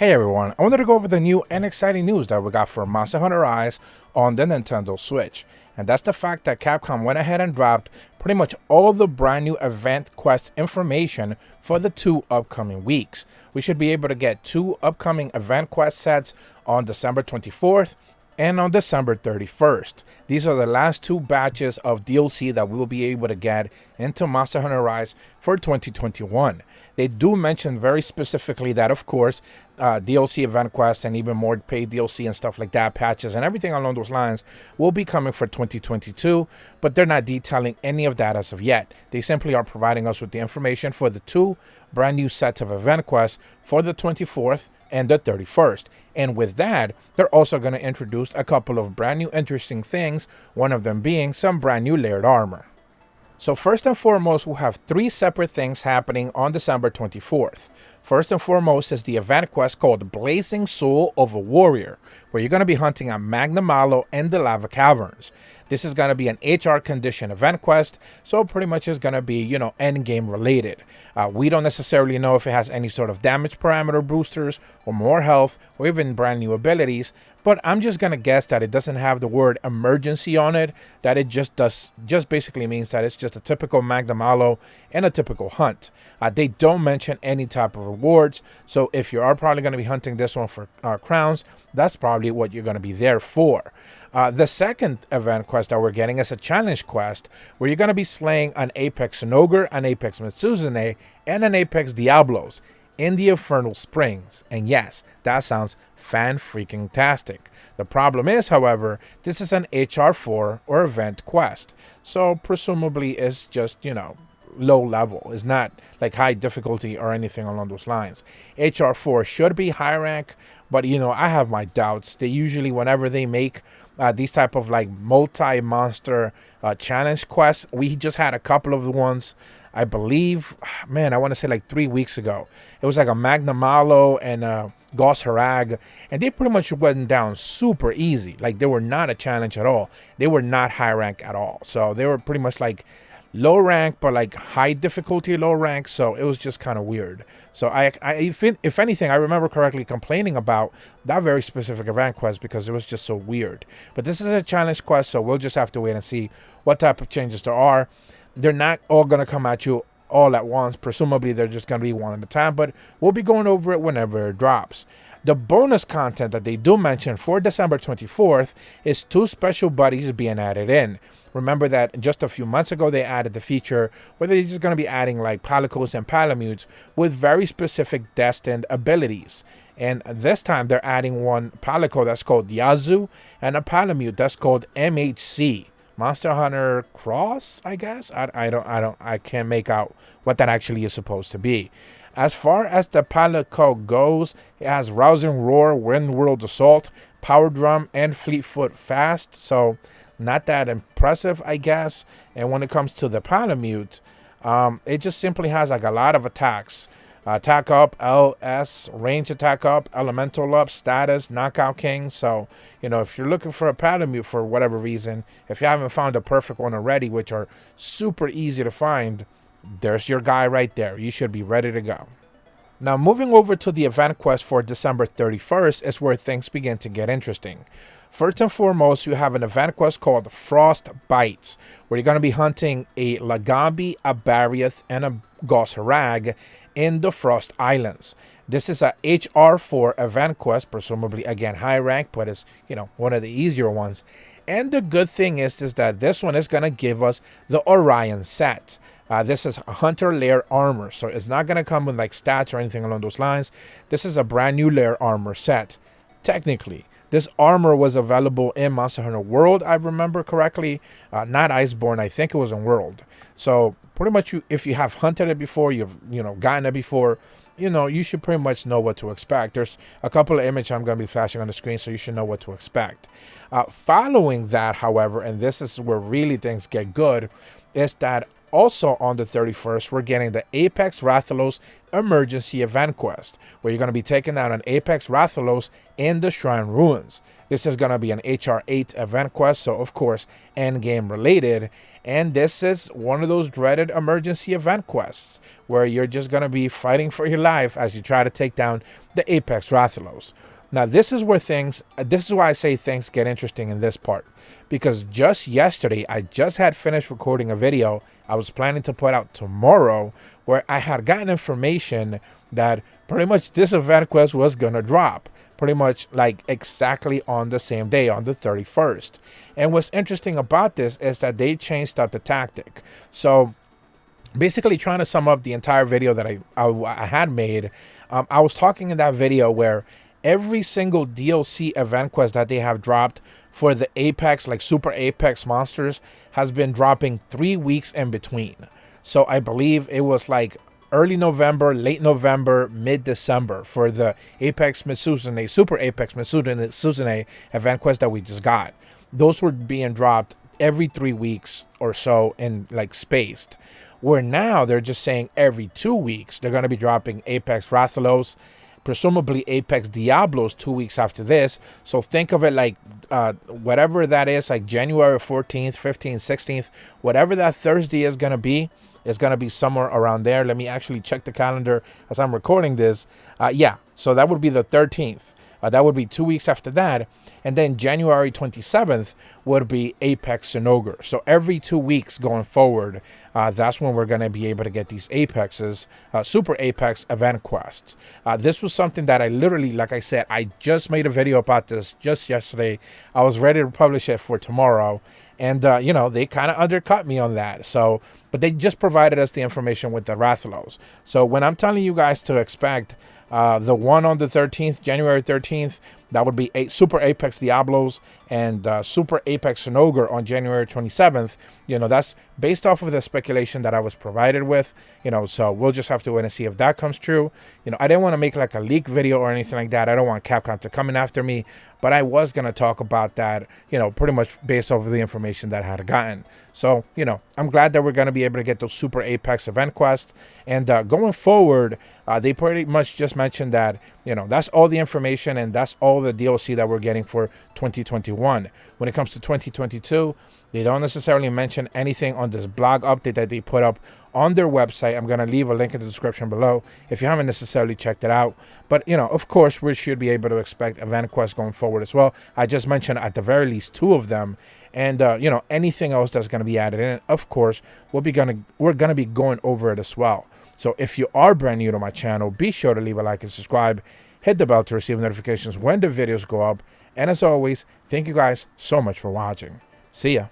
Hey everyone, I wanted to go over the new and exciting news that we got for Monster Hunter Rise on the Nintendo Switch. And that's the fact that Capcom went ahead and dropped pretty much all the brand new event quest information for the 2 upcoming weeks. We should be able to get 2 upcoming event quest sets on December 24th and on December 31st. These are the last 2 batches of DLC that we will be able to get into Monster Hunter Rise for 2021. They do mention very specifically that, of course, DLC event quests and even more paid DLC and stuff like that, patches and everything along those lines will be coming for 2022, but they're not detailing any of that as of yet. They simply are providing us with the information for the 2 brand new sets of event quests for the 24th and the 31st. And with that, they're also going to introduce a couple of brand new interesting things, one of them being some brand new layered armor. So first and foremost, we'll have 3 separate things happening on December 24th. First and foremost is the event quest called Blazing Soul of a Warrior, where you're going to be hunting on Magna Malo and the Lava Caverns. This is going to be an HR condition event quest, so pretty much is going to be, end game related. We don't necessarily know if it has any sort of damage parameter boosters or more health or even brand new abilities, but I'm just going to guess that it doesn't have the word emergency on it, that it just basically means that it's just a typical Magna Malo and a typical hunt. They don't mention any type of rewards, so if you are probably going to be hunting this one for crowns, that's probably what you're going to be there for. The second event quest that we're getting is a challenge quest where you're going to be slaying an Apex Nogre, an Apex Mitsuzune, and an Apex Diablos in the Infernal Springs. And yes, that sounds fan-freaking-tastic. The problem is, however, this is an HR4 or event quest. So presumably it's just, low level. It's not like high difficulty or anything along those lines. HR4 should be high rank, but I have my doubts. They usually, whenever they make these type of like multi-monster challenge quests, we just had a couple of the ones, I believe, I want to say like 3 weeks ago. It was like a Magna Malo and a Gauss Harag, and they pretty much went down super easy. Like they were not a challenge at all. They were not high rank at all. So they were pretty much like low rank, but like high difficulty low rank. So it was just kind of weird. So if anything, I remember correctly complaining about that very specific event quest because it was just so weird. But this is a challenge quest, so we'll just have to wait and see what type of changes there are. They're not all going to come at you all at once. Presumably they're just going to be one at a time, but we'll be going over it whenever it drops. The bonus content that they do mention for December 24th is 2 special buddies being added in. Remember that just a few months ago they added the feature where they're just going to be adding like Palicos and Palamutes with very specific destined abilities. And this time they're adding one Palico that's called Yazoo and a Palamute that's called MHC. Monster Hunter Cross, I guess. I can't make out what that actually is supposed to be. As far as the Palico goes, it has Rousing Roar, Wind World Assault, Power Drum, and Fleetfoot Fast. So not that impressive, I guess. And when it comes to the Palamute, it just simply has like a lot of attacks. Attack up, LS, range attack up, elemental up, status, knockout king. So, if you're looking for a Palamute for whatever reason, if you haven't found a perfect one already, which are super easy to find, there's your guy right there. You should be ready to go. Now, moving over to the event quest for December 31st is where things begin to get interesting. First and foremost, you have an event quest called Frost Bites, where you're going to be hunting a Lagabi, a Barriath, and a Gauss Harag in the Frost Islands. This is a HR4 event quest, presumably again high rank, but it's one of the easier ones. And the good thing is that this one is going to give us the Orion set. This is a Hunter Layer Armor, so it's not going to come with like stats or anything along those lines. This is a brand new Layer Armor set. Technically, this armor was available in Monster Hunter World, I remember correctly. Not Iceborne, I think it was in World. So pretty much if you have hunted it before, you've gotten it before, you should pretty much know what to expect. There's a couple of images I'm going to be flashing on the screen, so you should know what to expect. Following that, however, and this is where really things get good, is that also on the 31st, we're getting the Apex Rathalos emergency event quest, where you're going to be taking down an Apex Rathalos in the Shrine Ruins. This is going to be an HR8 event quest, so of course, endgame related. And this is one of those dreaded emergency event quests, where you're just going to be fighting for your life as you try to take down the Apex Rathalos. Now, this is why I say things get interesting in this part. Because just yesterday, I just had finished recording a video I was planning to put out tomorrow, where I had gotten information that pretty much this event quest was going to drop. Pretty much like exactly on the same day, on the 31st. And what's interesting about this is that they changed up the tactic. So basically, trying to sum up the entire video that I had made, I was talking in that video where every single DLC event quest that they have dropped for the Apex, like Super Apex monsters, has been dropping 3 weeks in between. So I believe it was like early November, late November, mid-December for the Apex Mitsuzune, Super Apex Mitsuzune event quest that we just got. Those were being dropped every 3 weeks or so, in like spaced. Where now they're just saying every 2 weeks they're going to be dropping Apex Rathalos, presumably Apex Diablos 2 weeks after this. So think of it like whatever that is, like January 14th, 15th, 16th, whatever that Thursday is going to be. It's going to be somewhere around there. Let me actually check the calendar as I'm recording this. Yeah, so that would be the 13th. That would be 2 weeks after that. And then January 27th would be Apex Sinogre. So every 2 weeks going forward, that's when we're going to be able to get these Apexes, Super Apex event quests. This was something that I literally, like I said, I just made a video about this just yesterday. I was ready to publish it for tomorrow. And, you know, they kind of undercut me on that. So, but they just provided us the information with the Rathalos. So when I'm telling you guys to expect the one on the 13th, January 13th, that would be Super Apex Diablos and Super Apex Sinogre on January 27th. You know, that's based off of the speculation that I was provided with, you know, so we'll just have to wait and see if that comes true. You know, I didn't want to make like a leak video or anything like that. I don't want Capcom to come in after me, but I was going to talk about that, you know, pretty much based off of the information that I had gotten. So, you know, I'm glad that we're going to be able to get those Super Apex event quests. And going forward, they pretty much just mentioned that, you know, that's all the information and that's all the DLC that we're getting for 2021. When it comes to 2022, they don't necessarily mention anything on this blog update that they put up on their website. I'm going to leave a link in the description below if you haven't necessarily checked it out. But, you know, of course, we should be able to expect event quests going forward as well. I just mentioned at the very least 2 of them. And, you know, anything else that's going to be added in, of course, we're going to be going over it as well. So if you are brand new to my channel, be sure to leave a like and subscribe. Hit the bell to receive notifications when the videos go up. And as always, thank you guys so much for watching. See ya.